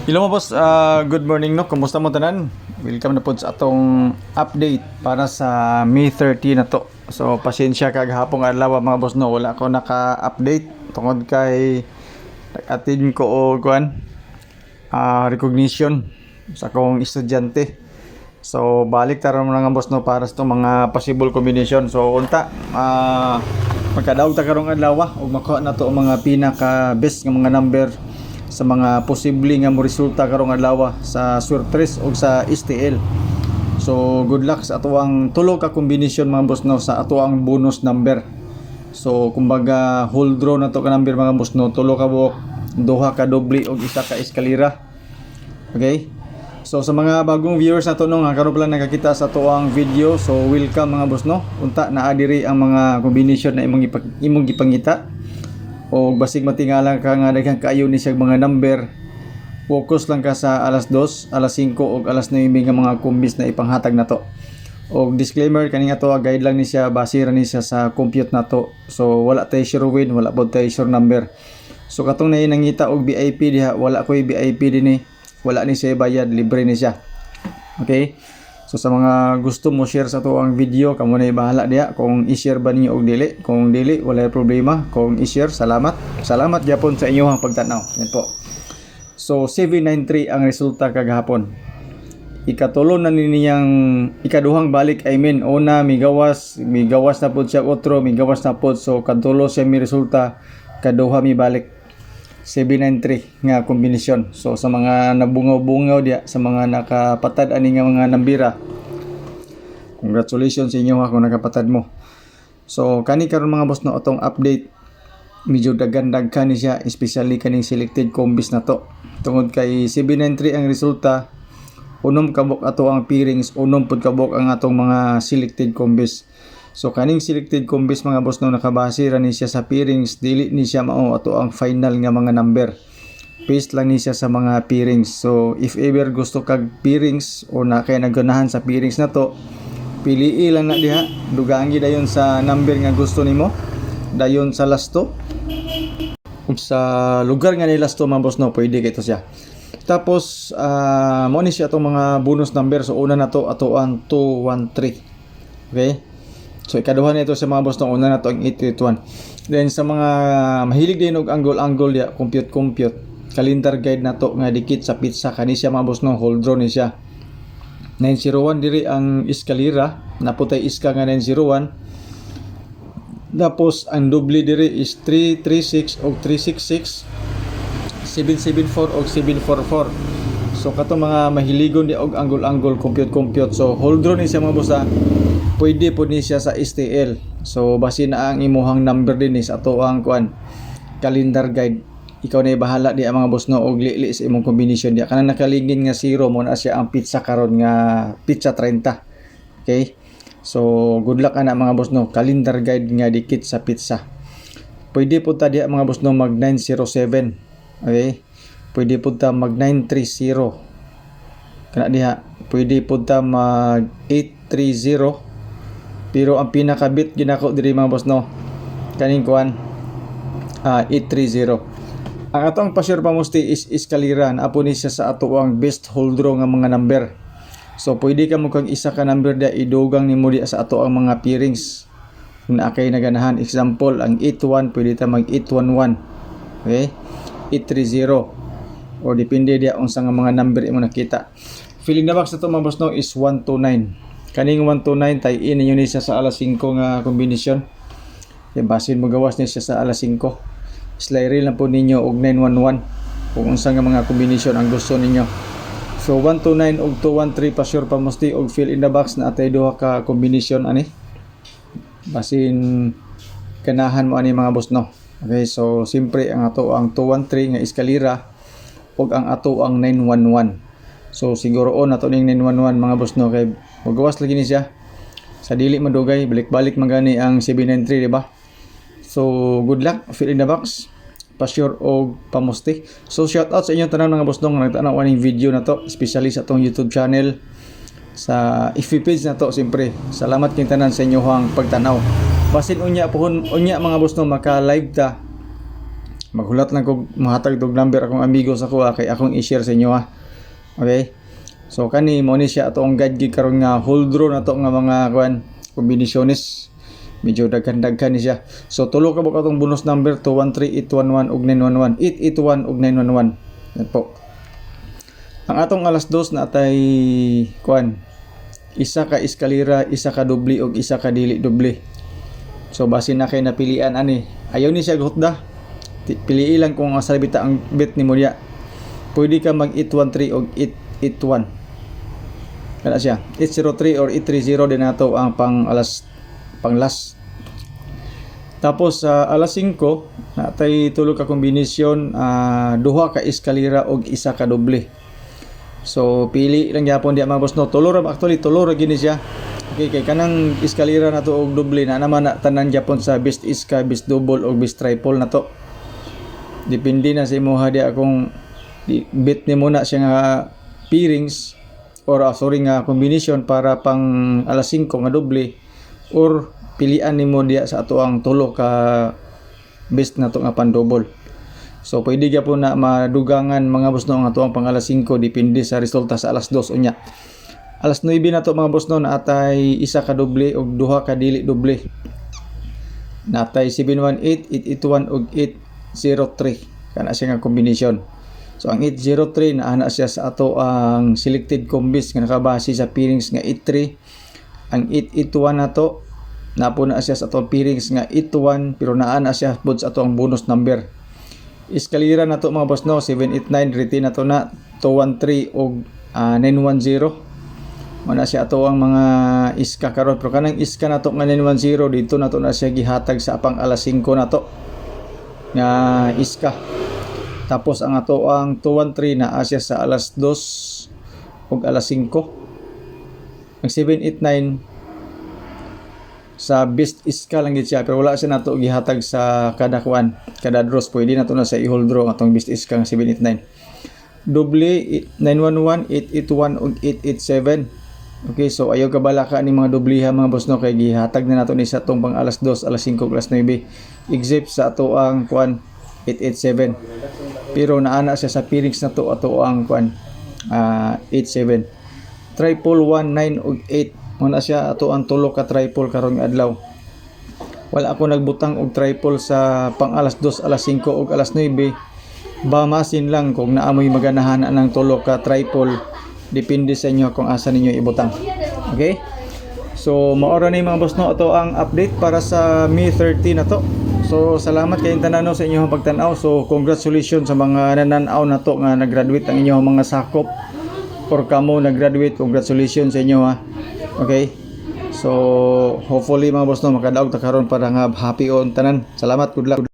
Hello mga boss, good morning no. Kumusta mo tanan? Welcome na po sa atong update para sa May 30 na to. So pasensya kagahapon adlaw mga boss no, wala ko naka-update tungod kay nag-attend ko og recognition sa akong estudyante. So balik tara mga boss no para sa mga possible combination. So unta magkadaog ta karong adlaw ug makuha na to ang mga pinaka best nga mga number sa mga posible nga mo resulta karong adlaw sa Surtres o sa STL. So good luck sa atuang tulo ka combination mga boss no sa atuang bonus number. So kumbaga whole draw na to ka number mga boss no, tulo ka buok, duha ka doble og isa ka eskalera. Okay? So sa mga bagong viewers na to no, karon pa lang nakakita sa atuang video, so welcome mga boss no. Unta naa diri ang mga combination na imong gipangita. O basig matingala ka nga daghang kaayo ni siya mga number, focus lang ka sa alas 2, alas 5 ug alas 9 nga mga kumbis na ipanghatag na to. Og disclaimer kani nga to guide lang ni siya, base ra ni siya sa compute na to. So wala tay sure win, wala pod tay sure number. So katong nay nangita og VIP diha, wala koy VIP dinhi, wala ni siya bayad, libre ni siya. Okay? So sa mga gusto mo share sa to ang video, kamo na bahala diha kung i-share ba niyo og dili. Kung dili wala problema, kung i-share salamat. Salamat gyapon sa inyong pagtanaw. Yan po. So 793 ang resulta kagahapon. Ikatulo na niyang ikaduhang balik, I mean una migawas na pod siya, otro migawas na pod, so katulo siya mi resulta, kaduha mi balik. 793 nga kombinasyon. So sa mga nabungaw-bungaw diya, sa mga nakapatad ani nga mga nambira, congratulations sa inyo kung nakapatad mo. So kani karon mga boss no, atong update medyo dagan-dag ni siya, especially kaning selected combis na to. Tungod kay 793 ang resulta, unom kabok ato ang pairings, unom pud kabok ang atong mga selected combis. So kaning selected combis mga boss no, nakabase ra ni siya sa pairings, dili ni siya mao ato ang final nga mga number. Based lang ni siya sa mga pairings. So if ever gusto kag pairings o na kay nagganahan sa pairings na to, pilii lang na diha, dugangi dayon sa number nga gusto nimo, dayon sa lasto. Ug sa lugar nga ni lasto mga boss no, pwede kay to siya. Tapos mo ni siya atong mga bonus number. So una na to ato ang 213. Okay? So ikaduha nito sa mga boss no, una na to ang 881. Then sa mga mahilig din og angle dia, compute calendar guide na to nga dikit sa pizza kani siya mga boss no, hold draw ni siya. 901 diri ang eskalera, naputay iska nga 901. Tapos ang doble diri is 336 og 366, 774 og 744. So kato mga mahiligon di og angle compute. So hold draw ni siya mga boss. Pwede po ni siya sa STL. So base na ang imuhang number din is ato ang calendar guide. Ikaw na bahala di ang mga boss no, og lili sa imong combination dia. Kanang nakalingin nga 0 mo na siya ang pizza karon nga pizza 30. Okay? So good luck ana mga boss no, calendar guide nga dikit sa pizza. Pwede po ta di mga boss no mag 907. Okay? Pwede po ta mag 930. Kana diha, pwede po ta mag 830. Pero ang pinakabit ginako diri mga boss no, kaning kuan 830. Ang atong pa-sure pamusti is eskalera, apo ni siya sa ato ang best hold draw nga mga number. So pwede ka mo kag isa ka number dia idugang nimo di sa ato ang mga pairings na kay naganahan. Example ang 81, pwede ta mag 811. Okay? 830 or depende dia unsa nga mga number imo nakita. Filling the box na to mga boss no is 129. Kaning 129 tay-in ninyo ni siya sa alas 5 nga kombinasyon. Kaya basin mo gawas ni siya sa alas 5. Slide lang po ninyo og 911 kung unsa nga mga kombinasyon ang gusto ninyo. So 129 og 213 pa sure pa musti og fill in the box na atay duha ka kombinasyon ani. Basin ganahan mo ani mga boss no. Okay, so simpre ang ato ang 213 nga eskalera ug ang ato ang 911. So siguro on ato ning 911 mga boss no, kay magawas lagi ni siya sa dili madugay, balik-balik magani ang 793 di ba? So good luck, fill in the box, pa-sure og pamusti. So shout out sa inyo tanan mga boss dong nagtanaw aning video na to, especially sa atong YouTube channel, sa FB page na to. Siyempre salamat king tanan sa inyo hang pagtanaw. Basin unya mga boss no, maka live ta Maghulat lang kog mahatag tog number akong amigo sa ko kay akong i-share sa inyo ha. Okay? So kani mo ni siya atong guide gig karon nga whole draw na to nga mga kuan kombinasyones. Medyo daghan-daghan ni siya. So tulo ka buka atong bonus number 213, 811 ug 911. 881 ug 911. Yan po. Ang atong alas 2 na atay kuan isa ka eskalera, isa ka doble ug isa ka dili doble. So base na kay napilian ani. Ayaw ni siya gutda. Pili lang kung asa bita ang bet ni mo diya. Pwede ka mag 813 ug 881. Kana siya 803 or 830 din nato ang pang last. Tapos alas 5 natay tulo ka kombinasyon, duha ka eskalera og isa ka doble. So pili lang gyapon diya mga boss no. Tulo ra actually tulo ra gini siya. Okay, kay kanang eskalera nato og doble na naman na tanan gyapon sa best iska, best double og best triple nato. Depende na sa imo diya kung bet ni mo na siya nga pairings or nga combination para pang alas 5 nga doble or pilian nimo diya sa ato ang tulo ka best na to nga pan double. So pwede gyapon na madugangan mga boss no ang ato ang pang alas 5 depende sa resulta sa alas 2 unya. Alas 9 na to mga boss no naatay isa ka doble ug duha ka dili doble. Natay 718, 881 ug 803 kana siya nga combination. So ang 803 na ana siya sa ato ang selected combis nga nakabase sa pairings nga 83. Ang 881 nato napo na siya sa ato pairings nga 81 pero naa na siya pod sa ato ang bonus number. Eskalera nato mga boss no 789 retain nato na 213 og 910. Mana siya ato ang mga iska karon pero kanang iska nato nga 910 dito nato na siya gihatag sa apang alas 5 nato nga iska. Tapos ang ato ang 213 na asya sa alas 2 ug alas 5. Ang 789 sa best iska lang gid siya pero wala siya nato gihatag sa kada kuan, kada draws. Pwede nato na sa i-hold draw atong best iska nga 789. Doble 911, 881 ug 887. Okay, so ayaw ka balaka ni mga dobliha mga boss no kay gihatag na nato ni sa tong pang alas 2, alas 5 ug alas 9. Except sa ato ang kuan 887. Pero naana siya sa pairings na to ato ang kuan 87. Triple 19 ug 8 muna siya ato ang tulo ka triple karong adlaw. Wala ako nagbutang og triple sa pang alas 2, alas 5 ug alas 9. Bamasin lang kung naamoy maganahan ng tulo ka triple. Depende sa inyo kung asa ninyo ibutang. Okay? So maora ni mga boss no ato ang update para sa May 30 na to. So salamat kay tanan sa inyong pagtan-aw. So congratulations sa mga nananaw na to nga nag-graduate ang inyong mga sakop or kamo nag-graduate. Congratulations sa inyo ha. Okay? So hopefully mga boss no makadaog ta karon para nga happy on tanan. Salamat, good luck.